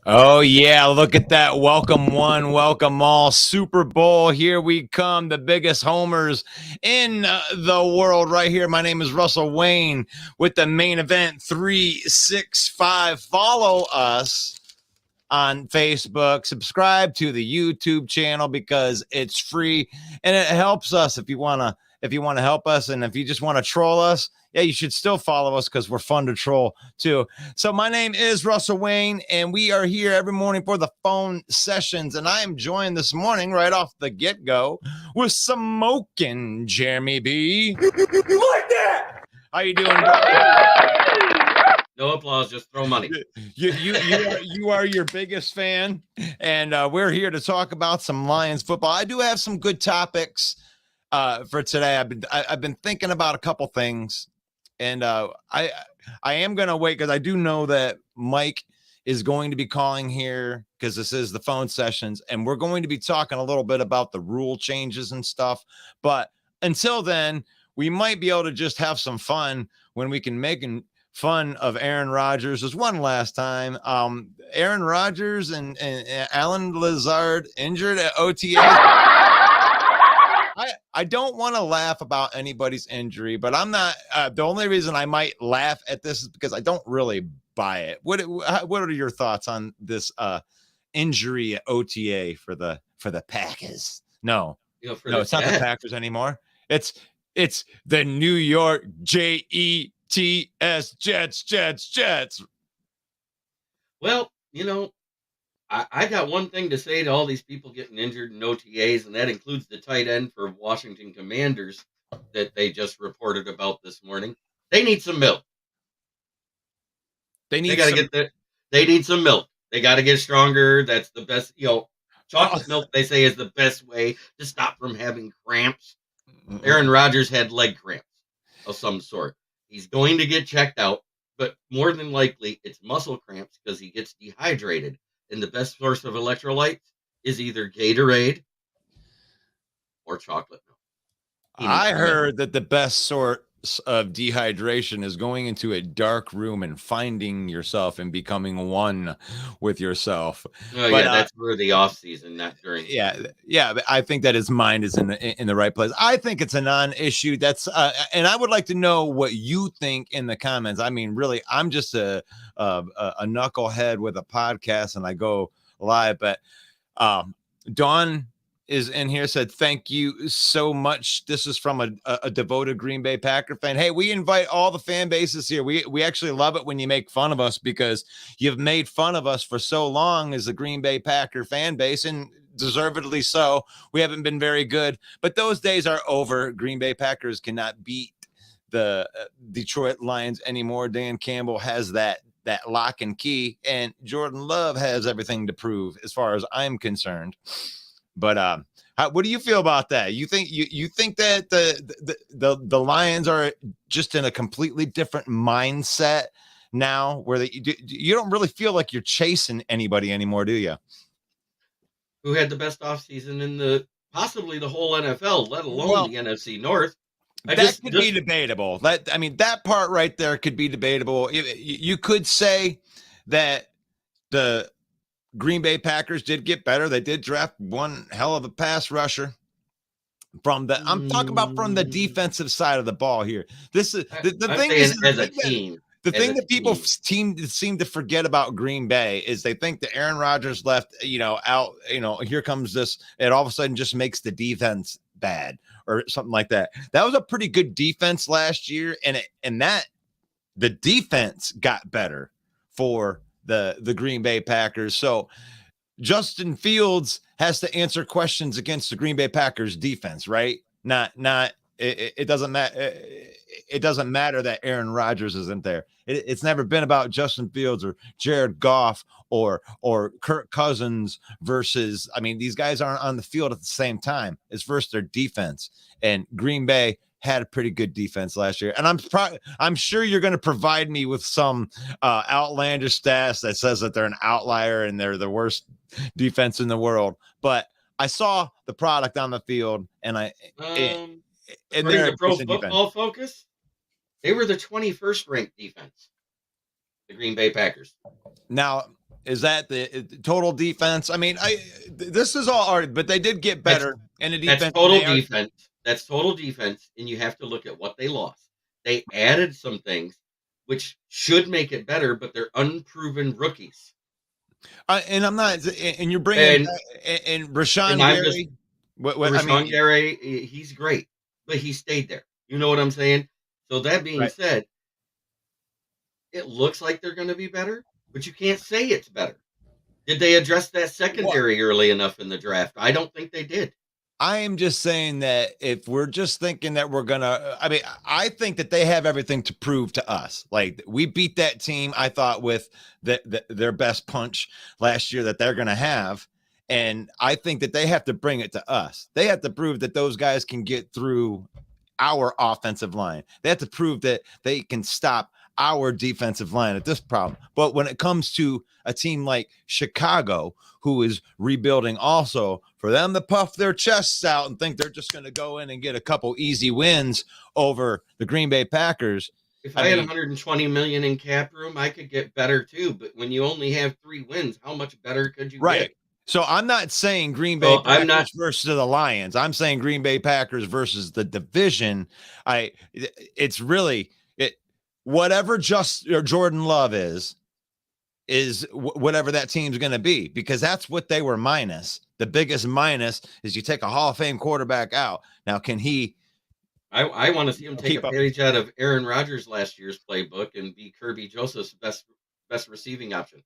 Oh, yeah. Look at that. Welcome one, welcome all. Super Bowl. Here we come. The biggest homers in the world right here. My name is Russell Wayne with the main event 365. Follow us on Facebook. Subscribe to the YouTube channel because it's free and it helps us if you want to help us, and if you just want to troll us, yeah, you should still follow us because we're fun to troll too. So my name is Russell Wayne, and we are here every morning for the phone sessions. And I am joined this morning right off the get-go with smoking Jeremy B. Like that. How you doing, bro? No applause, just throw money. You are your biggest fan, and we're here to talk about some Lions football. I do have some good topics for today. I've been thinking about a couple things, and I am gonna wait because I do know that Mike is going to be calling here because this is the phone sessions, and we're going to be talking a little bit about the rule changes and stuff. But until then, we might be able to just have some fun when we can make fun of Aaron Rodgers. There's one last time. Aaron Rodgers and Alan Lazard injured at OTA. I don't want to laugh about anybody's injury, but I'm not. The only reason I might laugh at this is because I don't really buy it. What are your thoughts on this injury at OTA for the Packers? No, no, it's not the Packers anymore. It's the New York Jets. Well, I got one thing to say to all these people getting injured in OTAs, and that includes the tight end for Washington Commanders that they just reported about this morning. They need some milk. They need some milk. They got to get stronger. That's the best. Chocolate milk, they say, is the best way to stop from having cramps. Aaron Rodgers had leg cramps of some sort. He's going to get checked out, but more than likely it's muscle cramps because he gets dehydrated. And the best source of electrolytes is either Gatorade or chocolate milk. I heard that the best source of dehydration is going into a dark room and finding yourself and becoming one with yourself. Oh, but, yeah, that's for the off season, not during. Yeah. But I think that his mind is in the right place. I think it's a non-issue. That's and I would like to know what you think in the comments. I mean, really, I'm just a knucklehead with a podcast, and I go live. But Dawn is in here, said thank you so much. This is from a devoted Green Bay Packer fan. Hey, we invite all the fan bases here. We actually love it when you make fun of us because you've made fun of us for so long as the Green Bay Packer fan base, and deservedly so. We haven't been very good, but those days are over. Green Bay Packers cannot beat the Detroit Lions anymore. Dan Campbell has that lock and key, and Jordan Love has everything to prove as far as I'm concerned. But what do you feel about that? You think that the Lions are just in a completely different mindset now, where you don't really feel like you're chasing anybody anymore, do you? Who had the best offseason in possibly the whole NFL, let alone the NFC North? That could be debatable. That part right there could be debatable. You could say that the Green Bay Packers did get better. They did draft one hell of a pass rusher. I'm talking about from the defensive side of the ball here. This is the thing is as a team. The thing that people seem to forget about Green Bay is they think that Aaron Rodgers left, out, here comes this, it all of a sudden just makes the defense bad or something like that. That was a pretty good defense last year, and that the defense got better for the Green Bay Packers. So Justin Fields has to answer questions against the Green Bay Packers defense, right? It doesn't matter. It doesn't matter that Aaron Rodgers isn't there. It's never been about Justin Fields or Jared Goff or Kirk Cousins versus. I mean, these guys aren't on the field at the same time. It's versus their defense, and Green Bay had a pretty good defense last year. And I'm sure you're going to provide me with some outlandish stats that says that they're an outlier and they're the worst defense in the world. But I saw the product on the field, and according to Pro Football Focus, they were the 21st ranked defense, the Green Bay Packers. Now, Is that the total defense? I mean, this is all, but they did get better in the That's defense. total defense. That's total defense, and you have to look at what they lost. They added some things which should make it better, but they're unproven rookies. And I'm not, and you're bringing and Rashawn Gary. Rashawn Gary, he's great, but he stayed there. You know what I'm saying? So that being said, it looks like they're going to be better, but you can't say it's better. Did they address that secondary early enough in the draft? I don't think they did. I am just saying that if we're just thinking that we're gonna, I mean, I think that they have everything to prove to us. Like, we beat that team, I thought, with their best punch last year that they're gonna have, and I think that they have to bring it to us. They have to prove that those guys can get through our offensive line. They have to prove that they can stop our defensive line at this problem. But when it comes to a team like Chicago, who is rebuilding also, for them to puff their chests out and think they're just going to go in and get a couple easy wins over the Green Bay Packers. If I had 120 million in cap room, I could get better too. But when you only have 3 wins, how much better could you get? So I'm not saying Green Bay Packers versus the Lions. I'm saying Green Bay Packers versus the division. It's really whatever Jordan Love is whatever that team's going to be, because that's what they were minus. The biggest minus is you take a Hall of Fame quarterback out. Now, can he? I want to see him take a page out of Aaron Rodgers last year's playbook and be Kirby Joseph's best receiving option.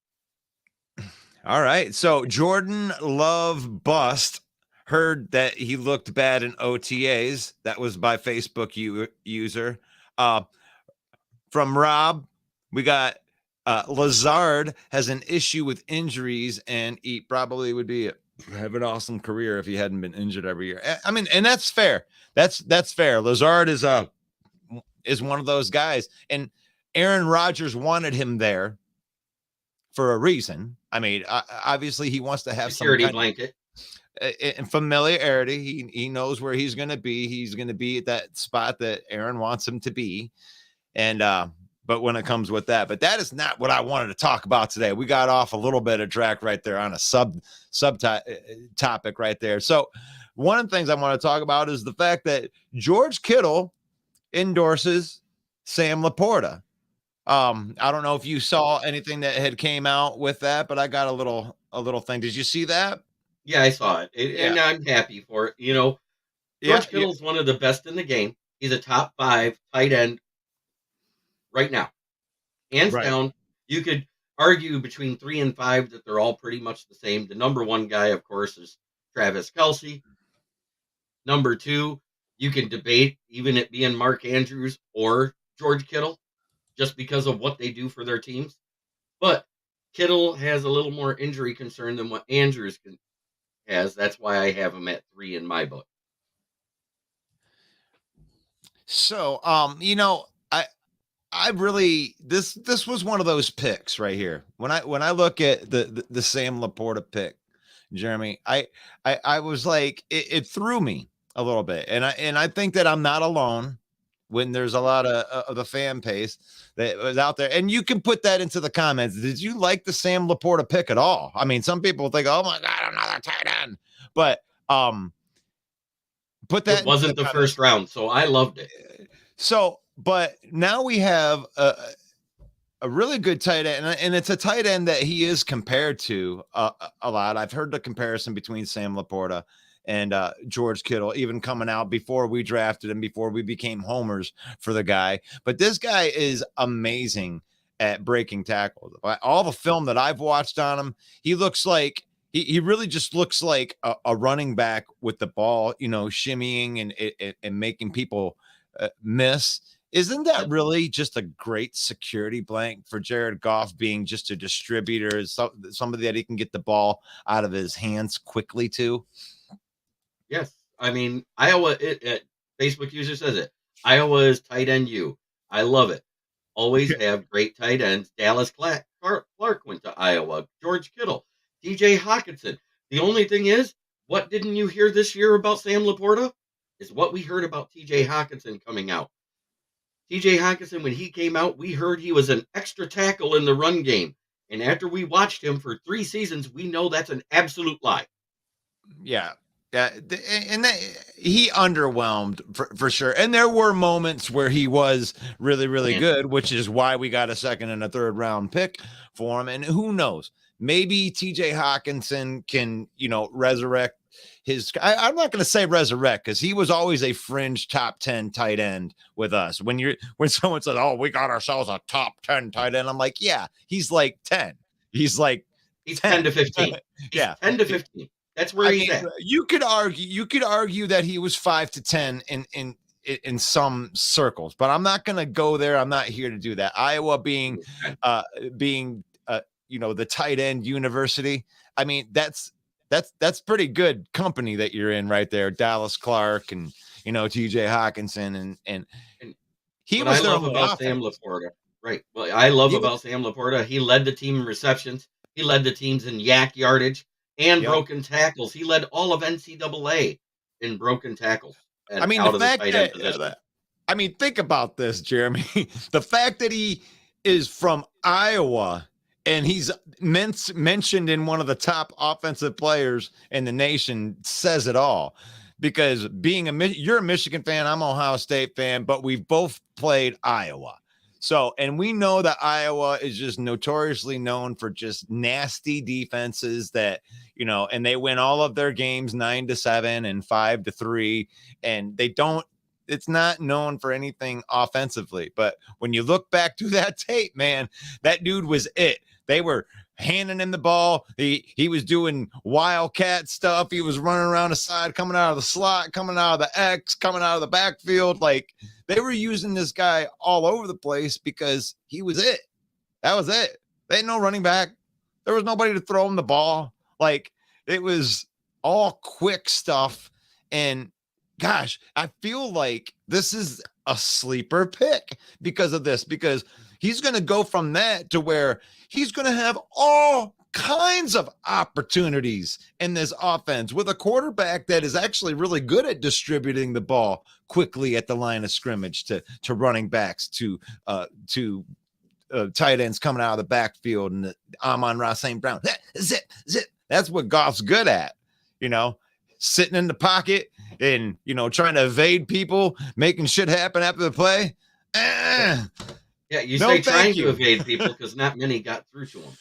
All right. So Jordan Love bust. Heard that he looked bad in OTAs. That was by Facebook user. From Rob, we got Lazard has an issue with injuries, and he probably would have an awesome career if he hadn't been injured every year. I mean, and that's fair. That's fair. Lazard is one of those guys, and Aaron Rodgers wanted him there for a reason. I mean, obviously he wants to have security blanket and familiarity. He knows where he's going to be. He's going to be at that spot that Aaron wants him to be. And, but when it comes with that, but that is not what I wanted to talk about today. We got off a little bit of track right there on a sub topic right there. So one of the things I want to talk about is the fact that George Kittle endorses Sam Laporta. I don't know if you saw anything that had came out with that, but I got a little thing. Did you see that? Yeah, I saw it. And I'm happy for it. You know, George Kittle is one of the best in the game. He's a top 5 tight end right now. Hands down. You could argue between 3 and 5 that they're all pretty much the same. The number 1 guy, of course, is Travis Kelce. Number 2, you can debate even it being Mark Andrews or George Kittle, just because of what they do for their teams. But Kittle has a little more injury concern than what Andrews has. That's why I have him at 3 in my book. So, you know, I really this was one of those picks right here. When I look at the Sam Laporta pick, Jeremy, I was like, it threw me a little bit, and I think that I'm not alone when there's a lot of the fan base that was out there, and you can put that into the comments. Did you like the Sam Laporta pick at all? I mean, some people think, oh my God, another tight end, but put that. It wasn't the first round, so I loved it. So. But now we have a really good tight end, and it's a tight end that he is compared to a lot. I've heard the comparison between Sam Laporta and George Kittle, even coming out before we drafted him, before we became homers for the guy. But this guy is amazing at breaking tackles. All the film that I've watched on him, he looks like he really just looks like a running back with the ball, you know, shimmying and making people miss. Isn't that really just a great security blank for Jared Goff, being just a distributor, somebody that he can get the ball out of his hands quickly to? Yes. I mean, Iowa, Facebook user says it. Iowa is tight end U. I love it. Always have great tight ends. Dallas Clark went to Iowa. George Kittle. TJ Hockenson. The only thing is, what didn't you hear this year about Sam Laporta? Is what we heard about TJ Hockenson coming out. TJ Hockenson, when he came out, we heard he was an extra tackle in the run game. And after we watched him for 3 seasons, we know that's an absolute lie. Yeah. Yeah, and he underwhelmed for sure. And there were moments where he was really, really good, which is why we got a second and a third round pick for him. And who knows? Maybe TJ Hawkinson can, resurrect his. I'm not going to say resurrect because he was always a fringe top 10 tight end with us. When someone says, "Oh, we got ourselves a top 10 tight end," I'm like, yeah, he's like 10. He's 10 to 15. Yeah, 10 to 15. That's where he's at. You could argue that he was 5 to 10 in some circles, but I'm not going to go there. I'm not here to do that. Iowa being the tight end university. I mean, that's pretty good company that you're in right there. Dallas Clark and TJ Hawkinson and he was. I love about Sam Laporta. Right. Well, I love about Sam Laporta. He led the team in receptions. He led the teams in yak yardage and broken tackles. He led all of NCAA in broken tackles. I mean, think about this, Jeremy. The fact that he is from Iowa and he's mentioned in one of the top offensive players in the nation says it all. Because you're a Michigan fan, I'm an Ohio State fan, but we've both played Iowa. So, and we know that Iowa is just notoriously known for just nasty defenses that, and they win all of their games 9-7 and 5-3. And it's not known for anything offensively. But when you look back to that tape, man, that dude was it. They were handing him the ball. He was doing wildcat stuff. He was running around the side, coming out of the slot, coming out of the X, coming out of the backfield. Like, they were using this guy all over the place because he was it. That was it. They had no running back. There was nobody to throw him the ball. Like, it was all quick stuff. And gosh, I feel like this is a sleeper pick because of this, because he's going to go from that to where he's going to have all kinds of opportunities in this offense with a quarterback that is actually really good at distributing the ball quickly at the line of scrimmage to running backs, to tight ends coming out of the backfield, and Amon-Ra St. Brown. Zip. That's what Goff's good at, sitting in the pocket and, trying to evade people, making shit happen after the play. Yeah, you say trying to evade people because not many got through to him.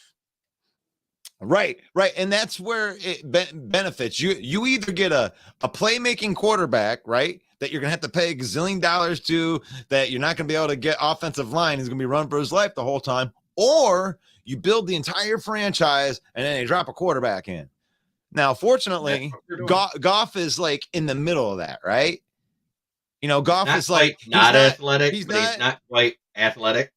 Right. And that's where it benefits. You either get a playmaking quarterback, right, that you're going to have to pay a gazillion dollars to, that you're not going to be able to get offensive line. He's going to be running for his life the whole time. Or you build the entire franchise and then they drop a quarterback in. Now, fortunately, Goff is like in the middle of that, right? Goff is like not athletic. He's not quite athletic.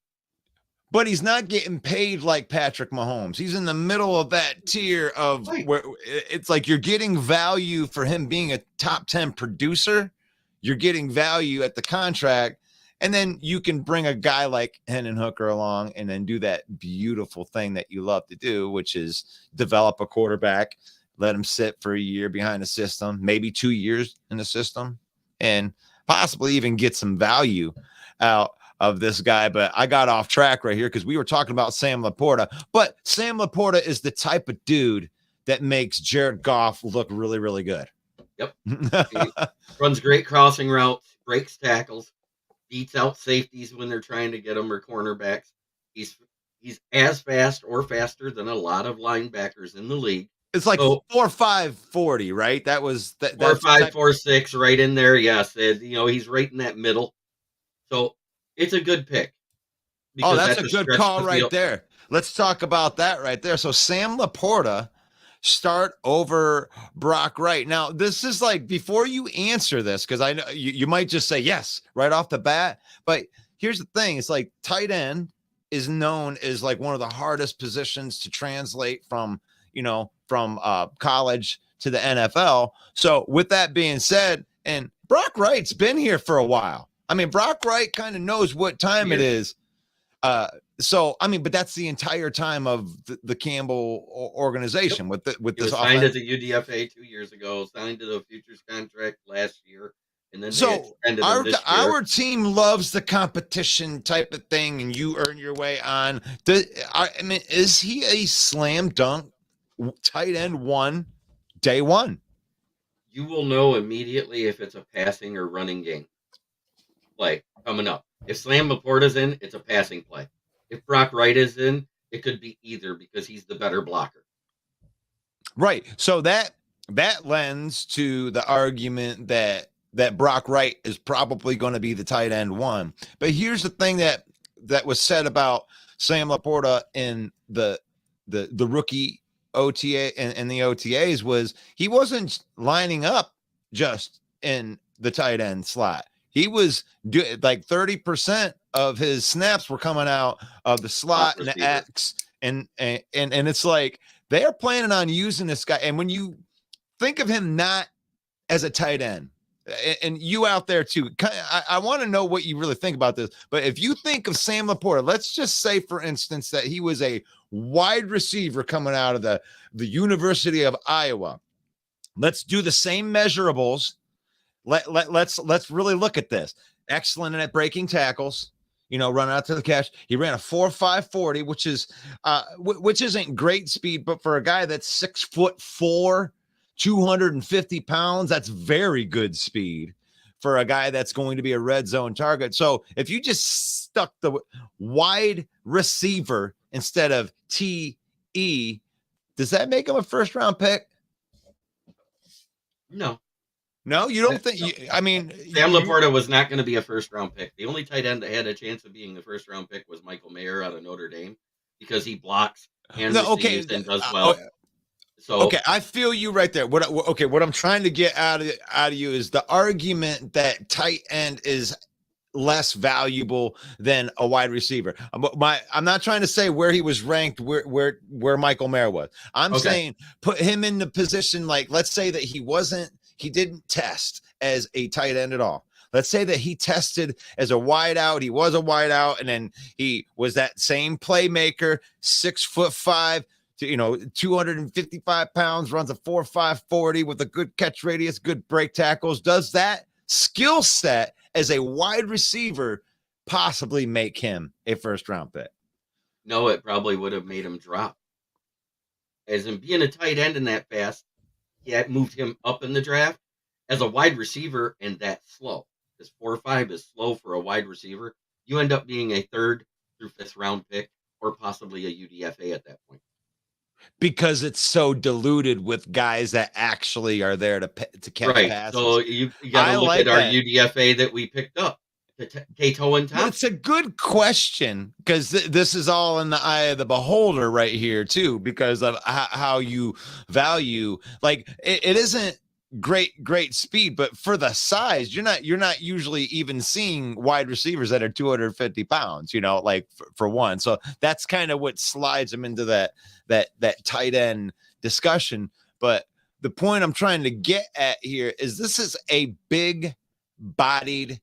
But he's not getting paid like Patrick Mahomes. He's in the middle of that tier of where it's like you're getting value for him being a top 10 producer. You're getting value at the contract. And then you can bring a guy like Hendon Hooker along and then do that beautiful thing that you love to do, which is develop a quarterback, let him sit for a year behind the system, maybe 2 years in the system, and possibly even get some value out of this guy. But I got off track right here because we were talking about Sam Laporta. But Sam Laporta is the type of dude that makes Jared Goff look really, really good. Yep. He runs great crossing routes, breaks tackles, beats out safeties when they're trying to get him, or cornerbacks. He's as fast or faster than a lot of linebackers in the league. It's like 4.5 40, right? That was that 4.5 4.6 right in there. Yes, he's right in that middle. So it's a good pick. Oh, that's a good call right there. Let's talk about that right there. So Sam Laporta start over Brock Wright. Now, this is like, before you answer this, because I know you might just say yes right off the bat. But here's the thing. It's like tight end is known as like one of the hardest positions to translate from college to the NFL. So with that being said, and Brock Wright's been here for a while. I mean, Brock Wright kind of knows what time it is. So, I mean, but that's the entire time of the Campbell organization. Yep. with this signed as a UDFA 2 years ago, signed to the futures contract last year. and then they So extended him this year. our team loves the competition type of thing, and you earn your way on. I mean, is he a slam dunk tight end one day one? You will know immediately if it's a passing or running game play coming up. If Slam Laporta's in, it's a passing play. If Brock Wright is in, it could be either because he's the better blocker. Right. So that lends to the argument that Brock Wright is probably going to be the tight end one. But here's the thing that was said about Sam Laporta in the rookie OTA and the OTAs was he wasn't lining up just in the tight end slot. He was like 30% of his snaps were coming out of the slot and the X, and it's like they're planning on using this guy. And when you think of him not as a tight end, and you out there too, I want to know what you really think about this. But if you think of Sam Laporta, let's just say, for instance, that he was a wide receiver coming out of the University of Iowa. Let's do the same measurables. Let's really look at this. Excellent at breaking tackles. Run out to the catch. He ran a 4.5 40, which isn't great speed, but for a guy that's 6'4", 250 pounds, that's very good speed for a guy that's going to be a red zone target. So if you just stuck the wide receiver instead of TE, does that make him a first round pick? No, you don't think? I mean, Sam Laporta was not going to be a first-round pick. The only tight end that had a chance of being the first-round pick was Michael Mayer out of Notre Dame because he blocks and receives and does well. So okay, I feel you right there. What I'm trying to get out of you is the argument that tight end is less valuable than a wide receiver. I'm not trying to say where he was ranked, where Michael Mayer was. I'm saying put him in the position, like, let's say that he didn't test as a tight end at all. Let's say that he tested as a wide out. He was a wide out, and then he was that same playmaker, 6'5", 255 pounds, runs a 4.5 40 with a good catch radius, good break tackles. Does that skill set as a wide receiver possibly make him a first round pick? No, it probably would have made him drop. As in being a tight end in that fast, it moved him up in the draft. As a wide receiver and that slow, because 4.5 is slow for a wide receiver, you end up being a 3rd through 5th round pick or possibly a UDFA at that point. Because it's so diluted with guys that actually are there to catch passes. So you got to look at our UDFA that we picked up, Cato and Thompson. It's a good question because this is all in the eye of the beholder right here too, because of how you value. Like it isn't great speed, but for the size, you're not usually even seeing wide receivers that are 250 pounds, like for one. So that's kind of what slides them into that tight end discussion. But the point I'm trying to get at here is this is a big bodied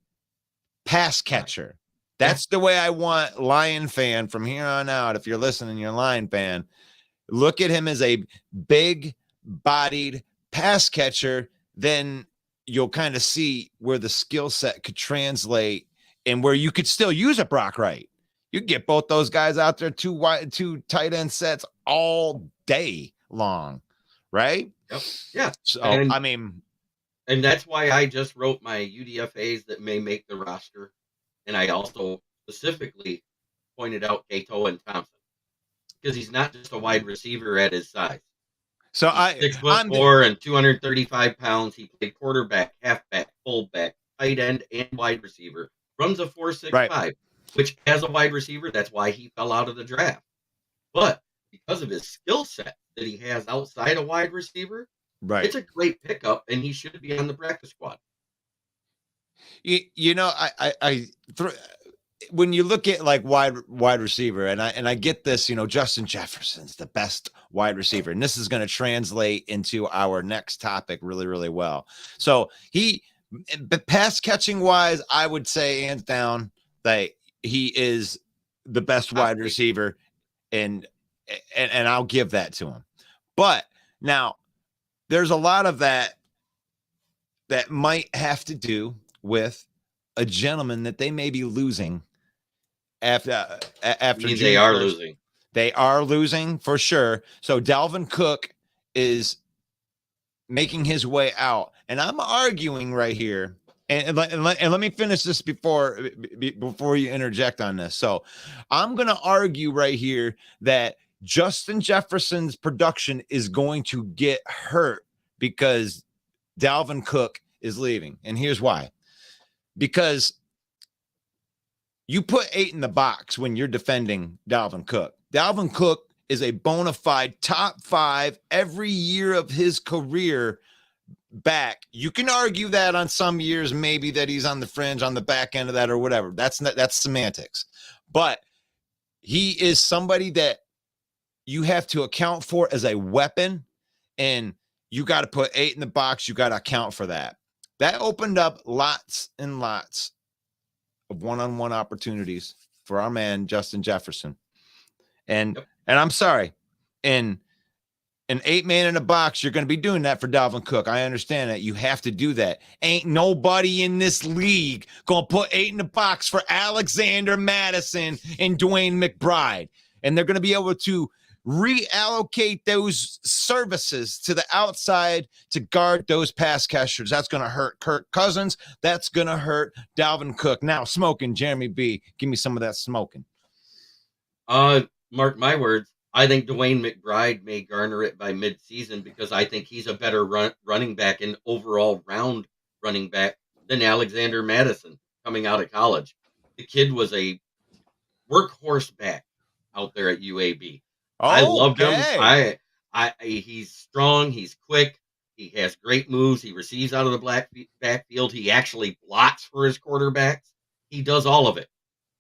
pass catcher. That's the way I want Lion fan from here on out. If you're listening, you're a Lion fan, look at him as a big bodied pass catcher, then you'll kind of see where the skill set could translate and where you could still use a Brock Wright. You get both those guys out there, two tight end sets all day long, right? Yep. Yeah. So and that's why I just wrote my UDFAs that may make the roster, and I also specifically pointed out Cato and Thompson because he's not just a wide receiver at his size. So he's 6'4" and 235 pounds. He played quarterback, halfback, fullback, tight end, and wide receiver. Runs a 4.65, which as a wide receiver, that's why he fell out of the draft. But because of his skill set that he has outside a wide receiver, it's a great pickup, and he should be on the practice squad. When you look at like wide receiver, and I get this, Justin Jefferson's the best wide receiver, and this is going to translate into our next topic really, really well. So pass catching wise, I would say hands down that he is the best wide receiver, and I'll give that to him. But now there's a lot of that that might have to do with a gentleman that they may be losing after Means June they are 1st. losing. They are losing for sure. So Dalvin Cook is making his way out. And I'm arguing right here. And let me finish this before you interject on this. So I'm going to argue right here that Justin Jefferson's production is going to get hurt because Dalvin Cook is leaving. And here's why. Because you put 8 in the box when you're defending Dalvin Cook. Dalvin Cook is a bona fide top 5 every year of his career back. You can argue that on some years, maybe that he's on the fringe, on the back end of that or whatever. That's semantics. But he is somebody that you have to account for as a weapon, and you got to put 8 in the box. You got to account for that. That opened up lots and lots of one-on-one opportunities for our man, Justin Jefferson. And I'm sorry, in an 8-man in a box, you're going to be doing that for Dalvin Cook. I understand that. You have to do that. Ain't nobody in this league going to put 8 in the box for Alexander Madison and DeWayne McBride. And they're going to be able to reallocate those services to the outside to guard those pass catchers. That's going to hurt Kirk Cousins. That's going to hurt Dalvin Cook. Now, smoking, Jeremy B. Give me some of that smoking. Mark my words. I think DeWayne McBride may garner it by midseason because I think he's a better running back and overall round running back than Alexander Madison coming out of college. The kid was a workhorse back out there at UAB. I loved him. He's strong. He's quick. He has great moves. He receives out of the backfield. He actually blocks for his quarterbacks. He does all of it.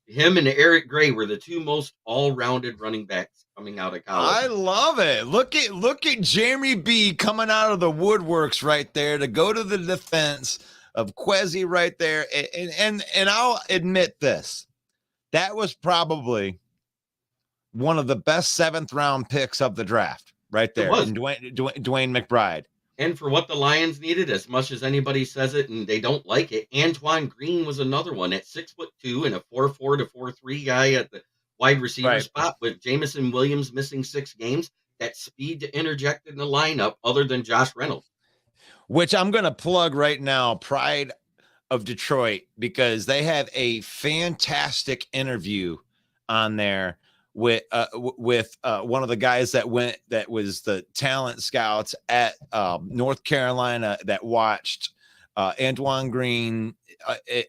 Him and Eric Gray were the 2 most all-rounded running backs coming out of college. I love it. Look at Jeremy B coming out of the woodworks right there to go to the defense of Kwesi right there. And I'll admit this. That was probably one of the best 7th round picks of the draft right there. And DeWayne McBride. And for what the Lions needed, as much as anybody says it and they don't like it, Antoine Green was another one at 6'2" and a 4.4 to 4.3 guy at the wide receiver spot with Jameson Williams missing 6 games. That speed to interject in the lineup other than Josh Reynolds. Which I'm going to plug right now, Pride of Detroit, because they have a fantastic interview on there with one of the guys that was the talent scouts at North Carolina that watched Antoine Green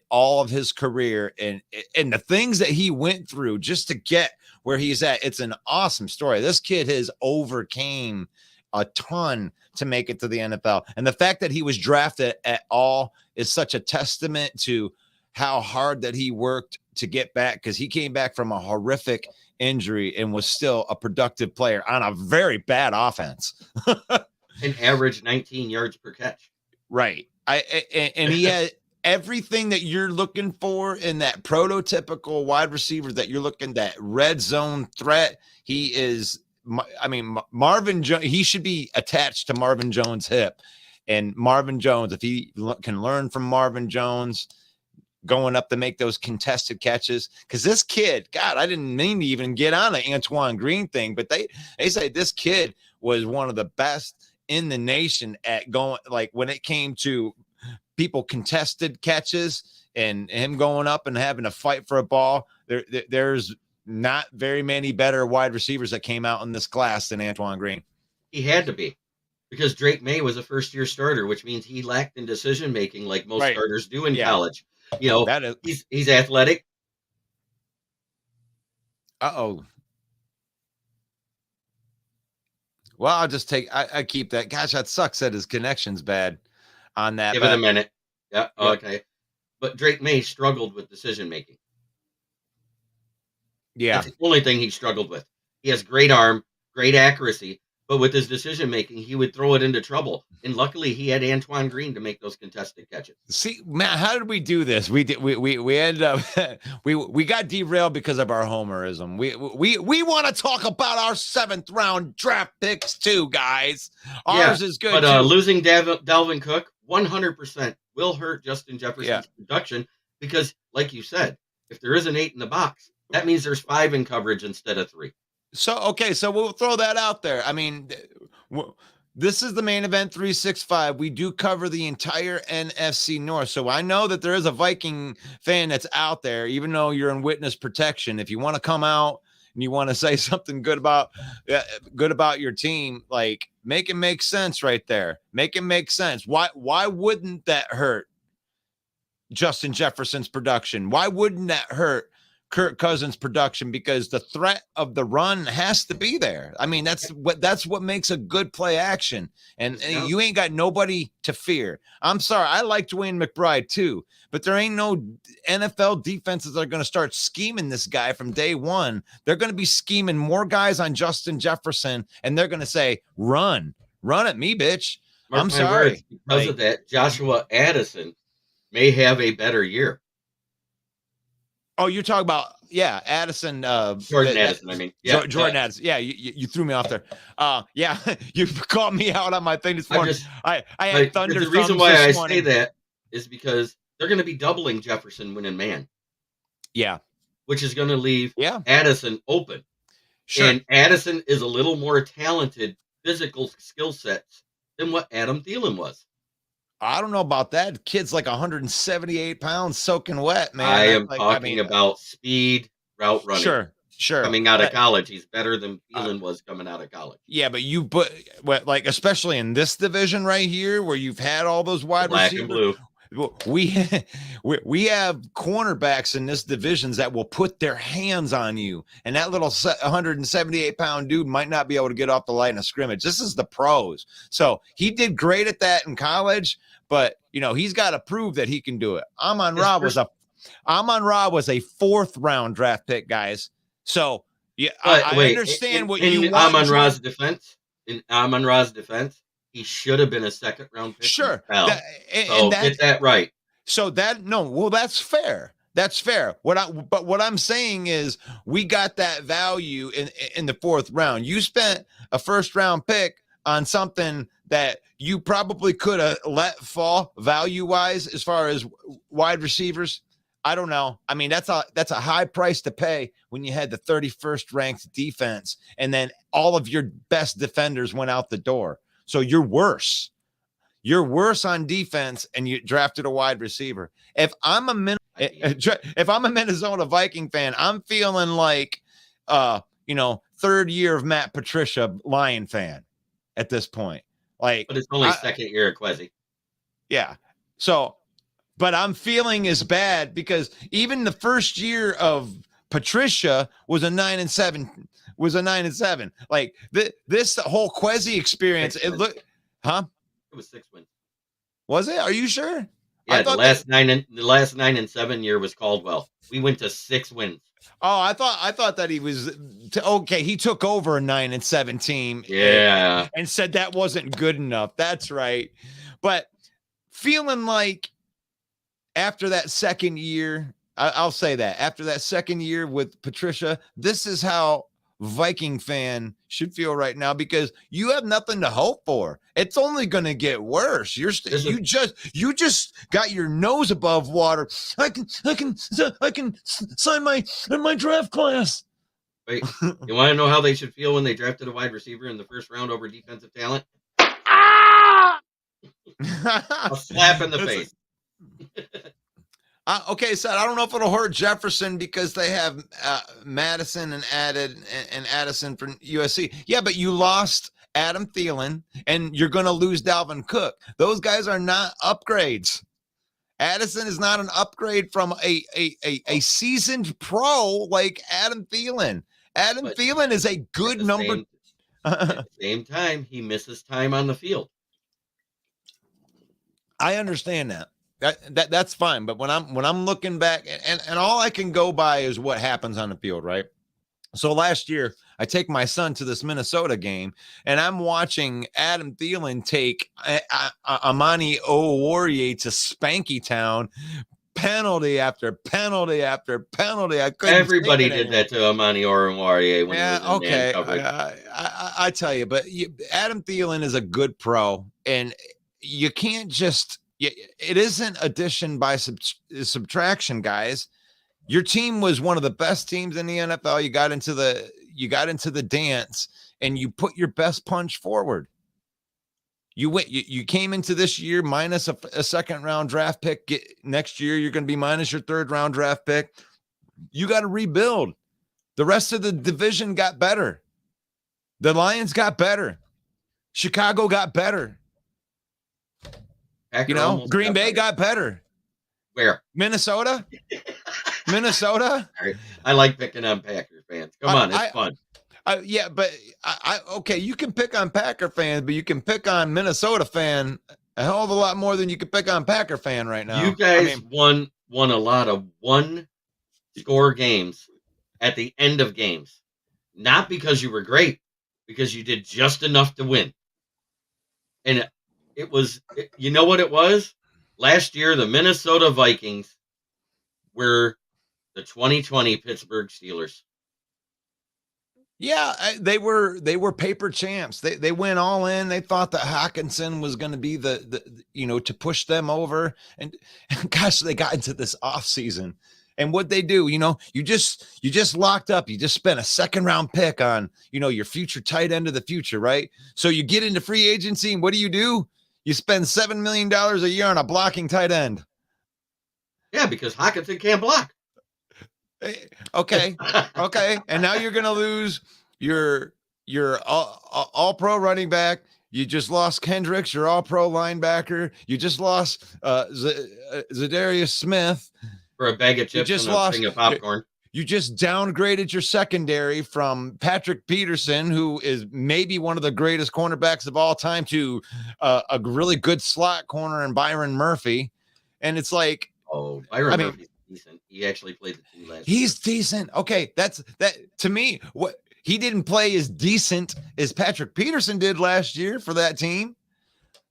all of his career and the things that he went through just to get where he's at. It's an awesome story. This kid has overcame a ton to make it to the NFL. And the fact that he was drafted at all is such a testament to how hard that he worked to get back, because he came back from a horrific injury and was still a productive player on a very bad offense. An average 19 yards per catch. Right. And he had everything that you're looking for in that prototypical wide receiver that you're looking, that red zone threat. He is, I mean, Marvin Jones, he should be attached to Marvin Jones' hip. And Marvin Jones, if he can learn from Marvin Jones, going up to make those contested catches, because this kid, God, I didn't mean to even get on the Antoine Green thing, but they say this kid was one of the best in the nation at going, like when it came to people contested catches and him going up and having to fight for a ball. There's not very many better wide receivers that came out in this class than Antoine Green. He had to be, because Drake May was a first-year starter, which means he lacked in decision-making like most starters do in college. You know, he's athletic. Uh-oh. Well, I'll just I keep that. Gosh, that sucks that his connection's bad on that. Give it a minute. Yeah, okay. But Drake May struggled with decision-making. Yeah. That's the only thing he struggled with. He has great arm, great accuracy, but with his decision-making, he would throw it into trouble. And luckily, he had Antoine Green to make those contested catches. See, Matt, how did we do this? We ended up we got derailed because of our homerism. We want to talk about our 7th round draft picks too, guys. Ours is good. But losing Dalvin Cook, 100% will hurt Justin Yeah. Jefferson's production because, like you said, if there is an 8 in the box, that means there's 5 in coverage instead of 3. So, okay, so we'll throw that out there. I mean, this is the main event 365. We do cover the entire NFC North. So I know that there is a Viking fan that's out there, even though you're in witness protection. If you want to come out and you want to say something good about your team, like, make it make sense right there. Make it make sense. Why wouldn't that hurt Justin Jefferson's production? Why wouldn't that hurt Kirk Cousins' production? Because the threat of the run has to be there. I mean, that's what makes a good play action. And you ain't got nobody to fear. I'm sorry, I like Dwayne McBride too, but there ain't no NFL defenses that are going to start scheming this guy from day one. They're going to be scheming more guys on Justin Jefferson, and they're going to say, run at me, bitch. Mark I'm my sorry. Words, because of that, Joshua Addison may have a better year. Oh, you're talking about, Addison. Jordan Addison, I mean. Yeah, Jordan Addison. Yeah, you threw me off there. Yeah, you called me out on my thing this morning. I had thunder. The reason why I say that is because they're going to be doubling Jefferson when in man. Yeah. Which is going to leave Addison open. Sure. And Addison is a little more talented physical skill sets than what Adam Thielen was. I don't know about that. Kid's like 178 pounds soaking wet, man. I am talking about speed, route running. Sure. Coming out of college, he's better than Thielen was coming out of college. Yeah, but like, especially in this division right here, where you've had all those wide receivers. Black and blue. We have cornerbacks in this divisions that will put their hands on you, and that little 178-pound dude might not be able to get off the line of scrimmage. This is the pros. So he did great at that in college, but he's got to prove that he can do it. Amon Ra was a 4th round draft pick, guys. So I understand what you want. Amon Ra's defense. In Amon Ra's defense, he should have been a 2nd round pick. Sure. Get that right. So that's fair. That's fair. What I'm saying is we got that value in the 4th round. You spent a 1st round pick on something that you probably could have let fall value wise as far as wide receivers. I don't know. I mean, that's a high price to pay when you had the 31st ranked defense and then all of your best defenders went out the door. So you're worse. You're worse on defense, and you drafted a wide receiver. If I'm a Minnesota Viking fan, I'm feeling like, 3rd year of Matt Patricia Lion fan at this point. Like, but it's only 2nd year of Kwesi. Yeah. So, but I'm feeling as bad because even the 1st year of Patricia was a 9-7. Like this whole Kwesi experience, it looked, huh? It was 6 wins. Was it? Are you sure? Yeah, the last 9-7 year was Caldwell. We went to 6 wins. Oh, I thought that he was okay. He took over a 9-7 team. Yeah, and said that wasn't good enough. That's right. But feeling like after that 2nd year, I'll say that after that 2nd year with Patricia, this is how Viking fan should feel right now because you have nothing to hope for. It's only going to get worse. You just got your nose above water. I can sign my draft class. Wait, you want to know how they should feel when they drafted a wide receiver in the 1st round over defensive talent? A slap in the face. Okay, so I don't know if it'll hurt Jefferson because they have Madison and Addison from USC. Yeah, but you lost Adam Thielen, and you're going to lose Dalvin Cook. Those guys are not upgrades. Addison is not an upgrade from a seasoned pro like Adam Thielen. Thielen is a good number. At the same time, he misses time on the field. I understand that. That's fine, but when I'm looking back and all I can go by is what happens on the field, right? So last year I take my son to this Minnesota game and I'm watching Adam Thielen take Amani Oruwariye to Spanky Town, penalty after penalty after penalty. Everybody did that to Amani Oruwariye when he was in man coverage. I tell you, but Adam Thielen is a good pro, and you can't just, it isn't addition by subtraction, guys. Your team was one of the best teams in the NFL. You got into the dance and you put your best punch forward. You came into this year minus a second round draft pick. Next year, you're going to be minus your third round draft pick. You got to rebuild. The rest of the division got better. The Lions got better. Chicago got better. Green Bay got better. Where? Minnesota? Minnesota? I like picking on Packers fans. Come on, it's fun. Yeah, but okay, you can pick on Packer fans, but you can pick on Minnesota fan a hell of a lot more than you can pick on Packer fan right now. You guys won a lot of one-score games at the end of games. Not because you were great, because you did just enough to win. And it was, you know what it was? Last year, the Minnesota Vikings were the 2020 Pittsburgh Steelers. Yeah, they were paper champs. They went all in. They thought that Hockenson was going to be the to push them over. And gosh, they got into this offseason. And what they do, you just locked up. You just spent a second round pick on, your future tight end of the future, right? So you get into free agency, and what do? You spend $7 million a year on a blocking tight end. Yeah, because Hockenson can't block. Okay. And now you're going to lose your all-pro running back. You just lost Kendricks, your all-pro linebacker. You just lost Zadarius Smith. For a bag of chips and a thing of popcorn. You just downgraded your secondary from Patrick Peterson, who is maybe one of the greatest cornerbacks of all time, to a really good slot corner in Byron Murphy. And it's like, Byron Murphy's decent. He actually played the two last year. Decent. Okay, that to me, what he didn't play as decent as Patrick Peterson did last year for that team.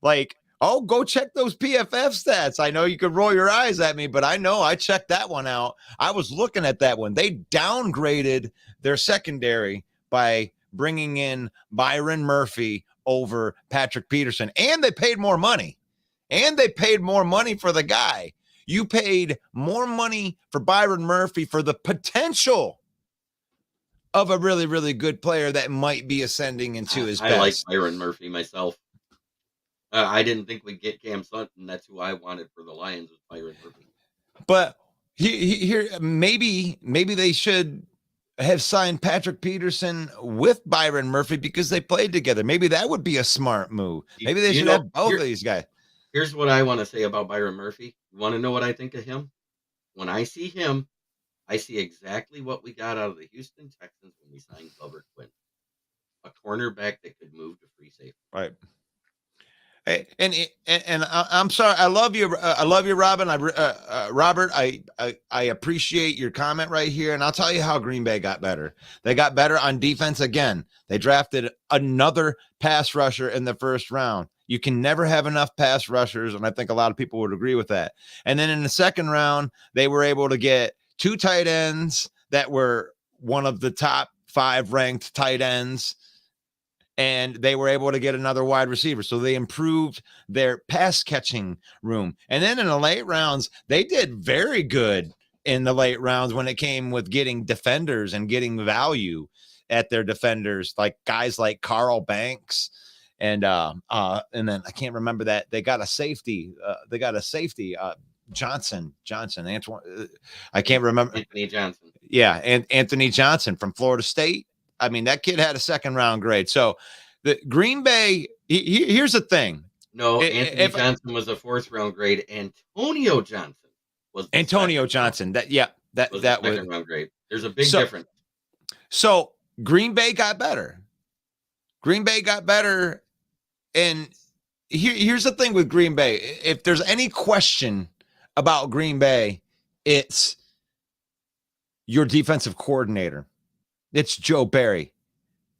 Like, go check those PFF stats. I know you could roll your eyes at me, but I know I checked that one out. I was looking at that one. They downgraded their secondary by bringing in Byron Murphy over Patrick Peterson, and they paid more money. And they paid more money for the guy. You paid more money for Byron Murphy for the potential of a really, really good player that might be ascending into his best. I like Byron Murphy myself. I didn't think we'd get Cam Sutton. That's who I wanted for the Lions, was Byron Murphy. But here, maybe they should have signed Patrick Peterson with Byron Murphy because they played together. Maybe that would be a smart move. Maybe they should have both of these guys. Here's what I want to say about Byron Murphy. You want to know what I think of him? When I see him, I see exactly what we got out of the Houston Texans when we signed Glover Quinn. A cornerback that could move to free safety. Right. And I'm sorry. I love you, Robin. Robert, I appreciate your comment right here. And I'll tell you how Green Bay got better. They got better on defense again. They drafted another pass rusher in the first round. You can never have enough pass rushers, and I think a lot of people would agree with that. And then in the second round, they were able to get two tight ends that were one of the top 5 ranked tight ends, and they were able to get another wide receiver. So they improved their pass catching room. And then in the late rounds, they did very good in the late rounds when it came with getting defenders and getting value at their defenders, like guys like Carl Banks. And then I can't remember that they got a safety. Johnson, Antoine. I can't remember. Anthony Johnson. Yeah, and Anthony Johnson from Florida State. I mean, that kid had a second round grade. So the Green Bay. Here's the thing. No, Anthony Johnson was a 4th round grade. Antonio Johnson was Antonio Johnson. That was second round grade. There's a big difference. So Green Bay got better. And here's the thing with Green Bay. If there's any question about Green Bay, it's your defensive coordinator. It's Joe Barry.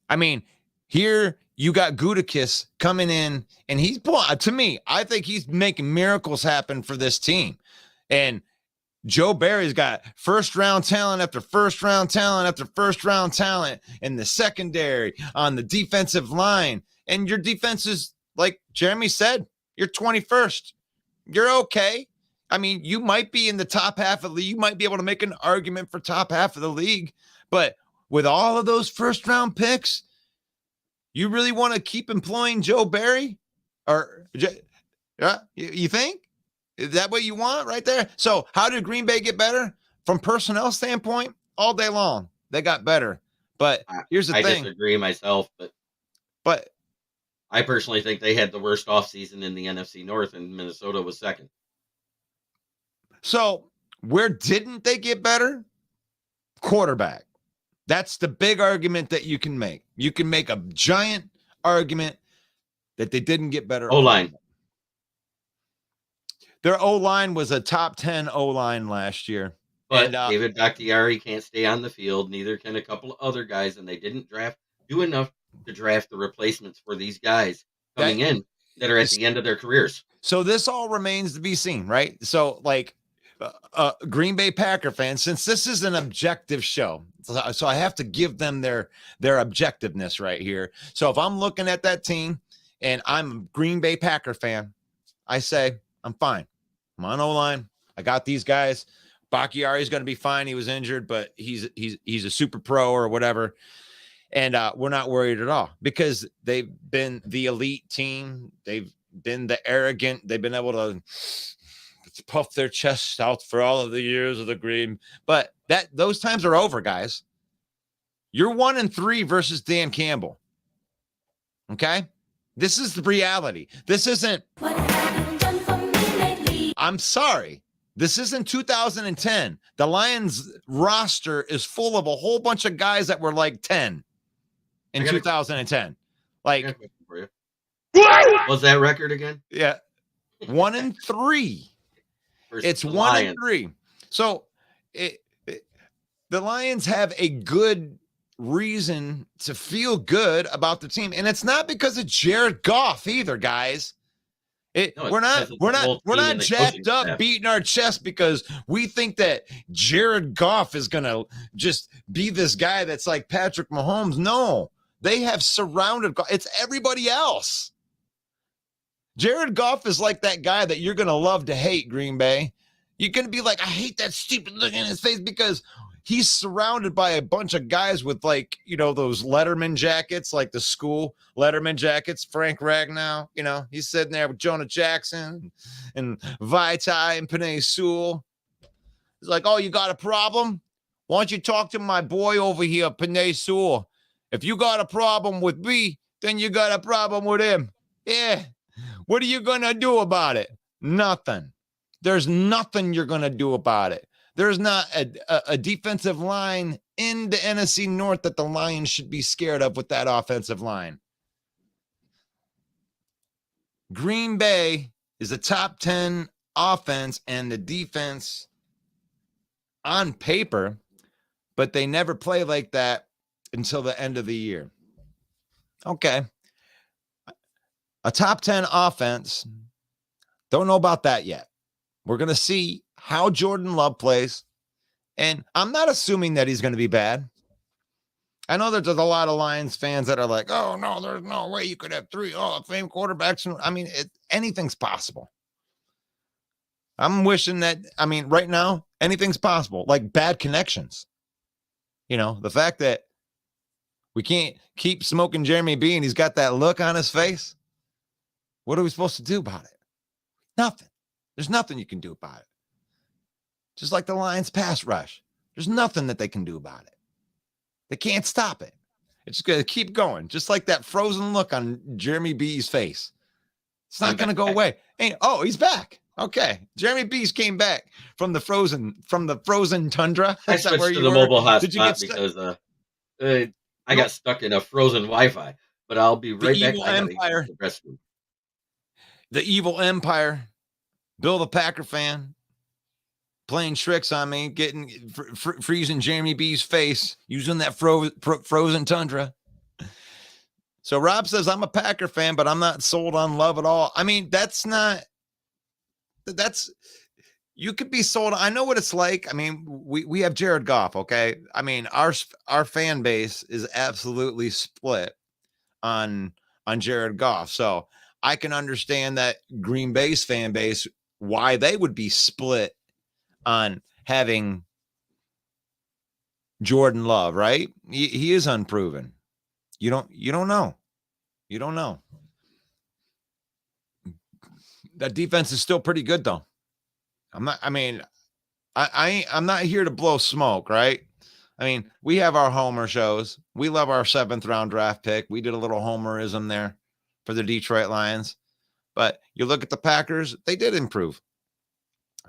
I mean, here you got Gutekunst coming in, and to me, I think he's making miracles happen for this team. And Joe Barry's got first round talent after first round talent after first round talent in the secondary, on the defensive line. And your defense is, like Jeremy said, You're 21st. You're okay. I mean, you might be in the top half of the league. You might be able to make an argument for top half of the league. But with all of those first round picks, you really want to keep employing Joe Barry? Or you think? Is that what you want right there? So how did Green Bay get better? From personnel standpoint, all day long, they got better. But here's the thing. I disagree myself, but I personally think they had the worst offseason in the NFC North, and Minnesota was second. So where didn't they get better? Quarterback. That's the big argument that you can make. You can make a giant argument that they didn't get better. O-line. Their O-line was a top 10 O-line last year. But David Bakhtiari can't stay on the field. Neither can a couple of other guys, and they didn't do enough to draft the replacements for these guys coming in that are at the end of their careers. So this all remains to be seen, right? So like Green Bay Packer fans, since this is an objective show, so I have to give them their objectiveness right here. So if I'm looking at that team and I'm a Green Bay Packer fan, I say, I'm fine. I'm on O-line. I got these guys. Bakhtiari is going to be fine. He was injured, but he's a super pro or whatever. And we're not worried at all because they've been the elite team. They've been the arrogant. They've been able to puff their chests out for all of the years of the Green. But those times are over, guys. You're 1-3 versus Dan Campbell. Okay? This is the reality. This isn't. What have you done for me lately? I'm sorry. This isn't 2010. The Lions roster is full of a whole bunch of guys that were like 10 in 2010. Like, what's that record again? Yeah. 1-3. It's 1-3. So the Lions have a good reason to feel good about the team. And it's not because of Jared Goff either, guys. We're not jacked up beating our chest because we think that Jared Goff is going to just be this guy that's like Patrick Mahomes. No, they have surrounded Goff. It's everybody else. Jared Goff is like that guy that you're going to love to hate, Green Bay. You're going to be like, I hate that stupid look in his face because he's surrounded by a bunch of guys with like, those Letterman jackets, like the school Letterman jackets. Frank Ragnow, he's sitting there with Jonah Jackson and Vaitai and Penei Sewell. He's like, oh, you got a problem? Why don't you talk to my boy over here, Penei Sewell? If you got a problem with me, then you got a problem with him. Yeah. What are you going to do about it? Nothing. There's nothing you're going to do about it. There's not a defensive line in the NFC North that the Lions should be scared of with that offensive line. Green Bay is a top 10 offense and the defense on paper, but they never play like that until the end of the year. Okay. A top 10 offense. Don't know about that yet. We're going to see how Jordan Love plays. And I'm not assuming that he's going to be bad. I know that there's a lot of Lions fans that are like, oh, no, there's no way you could have 3 Hall of Fame quarterbacks. I mean, anything's possible. I'm wishing that, right now, anything's possible. Like bad connections. The fact that we can't keep smoking Jeremy B and he's got that look on his face. What are we supposed to do about it? Nothing. There's nothing you can do about it. Just like the Lions pass rush. There's nothing that they can do about it. They can't stop it. It's going to keep going. Just like that frozen look on Jeremy B's face. It's not going to go away. He's back. Okay. Jeremy B's came back from the frozen tundra. I switched to the mobile hotspot because I got stuck in a frozen Wi-Fi. But I'll be right back. Empire. The evil empire. Bill the Packer fan. Playing tricks on me, freezing Jeremy B's face, using that frozen tundra. So Rob says, I'm a Packer fan, but I'm not sold on Love at all. You could be sold. I know what it's like. We have Jared Goff, okay? Our fan base is absolutely split on Jared Goff. So I can understand that Green Bay's fan base, why they would be split on having Jordan Love, right? He is unproven. You don't know. You don't know. That defense is still pretty good though. I'm not here to blow smoke, right? I mean, we have our homer shows. We love our 7th round draft pick. We did a little homerism there for the Detroit Lions. But you look at the Packers, they did improve.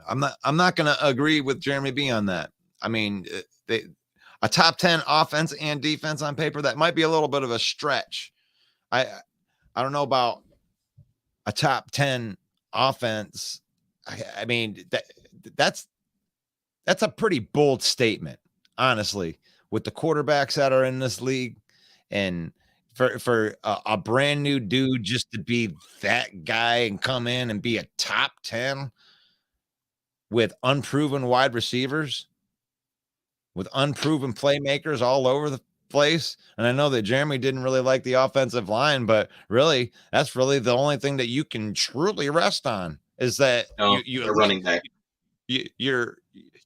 I'm not going to agree with Jeremy B on that. I mean, a top 10 offense and defense on paper, that might be a little bit of a stretch. I don't know about a top 10 offense. I mean, that's a pretty bold statement, honestly, with the quarterbacks that are in this league, and for a brand new dude just to be that guy and come in and be a top 10 with unproven wide receivers, with unproven playmakers all over the place. And I know that Jeremy didn't really like the offensive line, but really, that's really the only thing that you can truly rest on is that they're running back. Your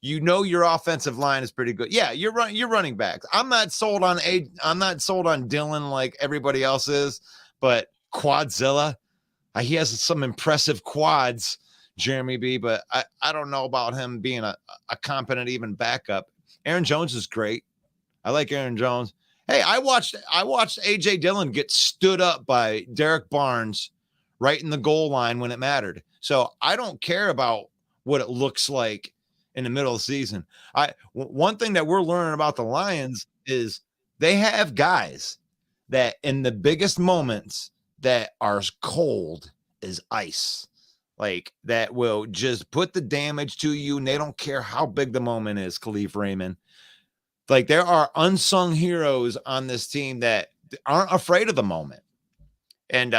offensive line is pretty good. Yeah, you're running backs. I'm not sold on Dylan like everybody else is, but Quadzilla, he has some impressive quads, Jeremy B, but I don't know about him being a competent even backup. Aaron Jones is great. I like Aaron Jones. Hey, I watched AJ Dillon get stood up by Derek Barnes right in the goal line when it mattered. So I don't care about what it looks like in the middle of the season. One thing that we're learning about the Lions is they have guys that in the biggest moments that are as cold as ice, like that will just put the damage to you, and they don't care how big the moment is. Khalif Raymond, like there are unsung heroes on this team that aren't afraid of the moment. And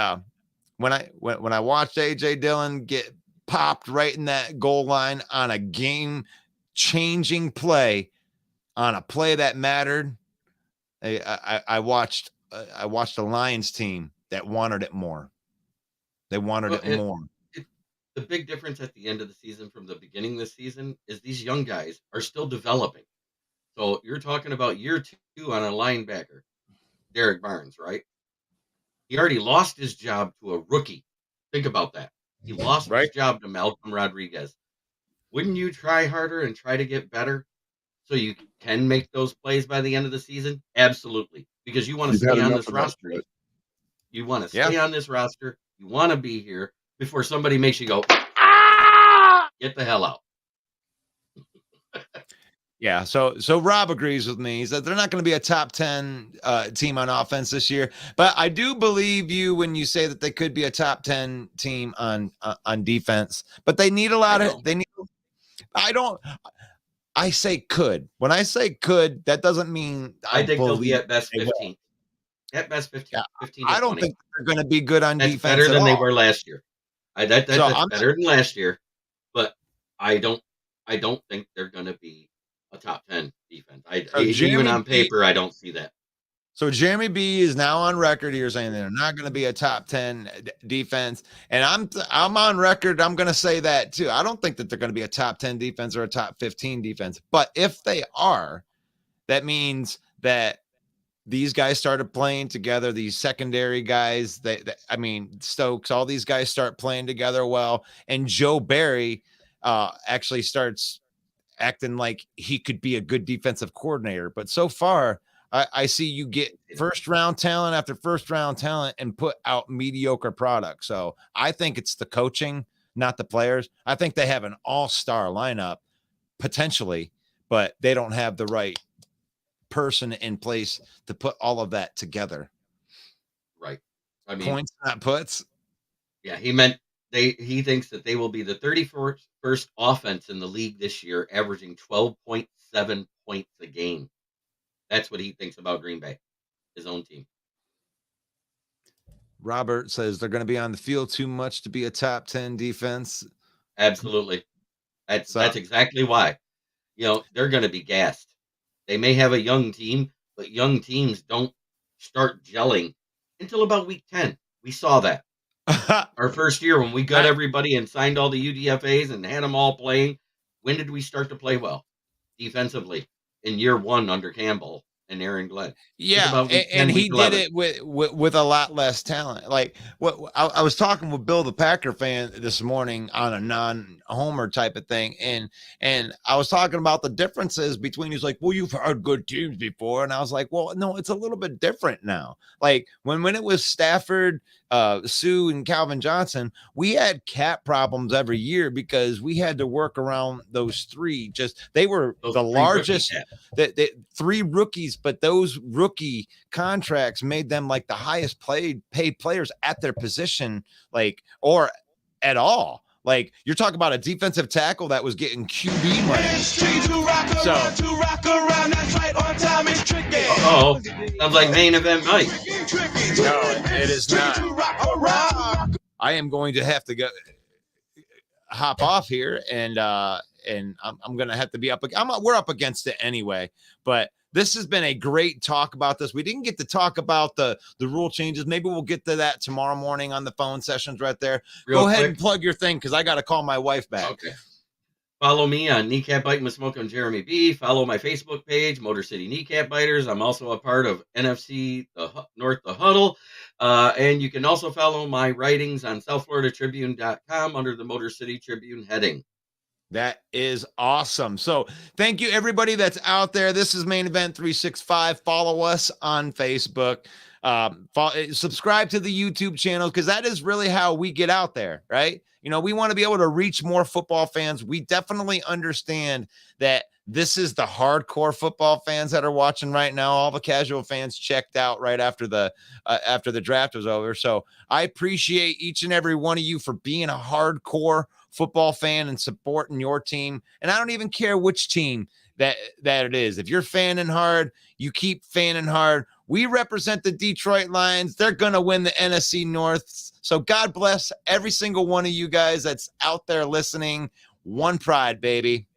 when I watched AJ Dillon get popped right in that goal line on a game-changing play, on a play that mattered, I watched a Lions team that wanted it more. They wanted it more. The big difference at the end of the season from the beginning of the season is these young guys are still developing. So you're talking about year 2 on a linebacker, Derek Barnes, right? He already lost his job to a rookie. Think about that. He lost his job to Malcolm Rodriguez. Wouldn't you try harder and try to get better so you can make those plays by the end of the season? Absolutely. Because you want to stay on this roster. You want to stay on this roster. You want to be here before somebody makes you go, get the hell out. Yeah, so Rob agrees with me. He said they're not going to be a top 10 team on offense this year, but I do believe you when you say that they could be a top 10 team on defense. But they need a lot of. They need. I say could. When I say could, that doesn't mean I think they'll be at best 15. At best 15. Yeah, 15 to I don't 20. think they're going to be good on defense. Better than they were last year. That's better than last year, but I don't think they're going to be a top 10 defense. Even on paper, I don't see that. So Jeremy B is now on record here saying they're not going to be a top 10 defense, and I'm on record. I'm going to say that too. I don't think that they're going to be a top 10 defense or a top 15 defense, but if they are, that means that these guys started playing together. These secondary guys, Stokes, all these guys start playing together well, and Joe Barry actually starts acting like he could be a good defensive coordinator. But so far, I see you get first round talent after first round talent and put out mediocre products. So I think it's the coaching, not the players. I think they have an all-star lineup potentially, but they don't have the right person in place to put all of that together. Right. I mean, points, not puts. Yeah, he thinks that they will be the 31st offense in the league this year, averaging 12.7 points a game. That's what he thinks about Green Bay, his own team. Robert says they're going to be on the field too much to be a top 10 defense. Absolutely. That's exactly why. They're going to be gassed. They may have a young team, but young teams don't start gelling until about week 10. We saw that. Our first year when we got I- everybody and signed all the UDFAs and had them all playing, when did we start to play well defensively? In year 1 under Campbell and Aaron Glenn. It was Yeah, about week and 10, he week did 11. it with a lot less talent. Like what I was talking with Bill, the Packer fan, this morning on a non-homer type of thing, and I was talking about the differences between. He's like, "Well, you've had good teams before," and I was like, "Well, no, it's a little bit different now." Like when it was Stafford, Sue, and Calvin Johnson, we had cap problems every year because we had to work around those three. Just they were Those the 3 rookie largest. caps. That 3 rookies, but those rookie contracts made them like the highest paid players at their position, like or at all. Like you're talking about a defensive tackle that was getting QB money. Oh, sounds like main event Mike. No, it is not. I am going to have to go hop off here, and I'm gonna have to be up. We're up against it anyway, but this has been a great talk about this. We didn't get to talk about the rule changes. Maybe we'll get to that tomorrow morning on the phone sessions right there. Go ahead and plug your thing because I got to call my wife back. Okay. Follow me on Kneecap Biting with Smoke and Jeremy B. Follow my Facebook page, Motor City Kneecap Biters. I'm also a part of NFC North the Huddle. And you can also follow my writings on SouthFloridaTribune.com under the Motor City Tribune heading. That is awesome. So thank you, everybody that's out there. This is Main Event 365. Follow us on Facebook. Subscribe to the YouTube channel because that is really how we get out there, right? You know, we want to be able to reach more football fans. We definitely understand that this is the hardcore football fans that are watching right now. All the casual fans checked out right after the draft was over. So I appreciate each and every one of you for being a hardcore football fan and supporting your team. And I don't even care which team that it is. If you're fanning hard, you keep fanning hard. We represent the Detroit Lions. They're going to win the NFC North. So God bless every single one of you guys that's out there listening. One Pride, baby.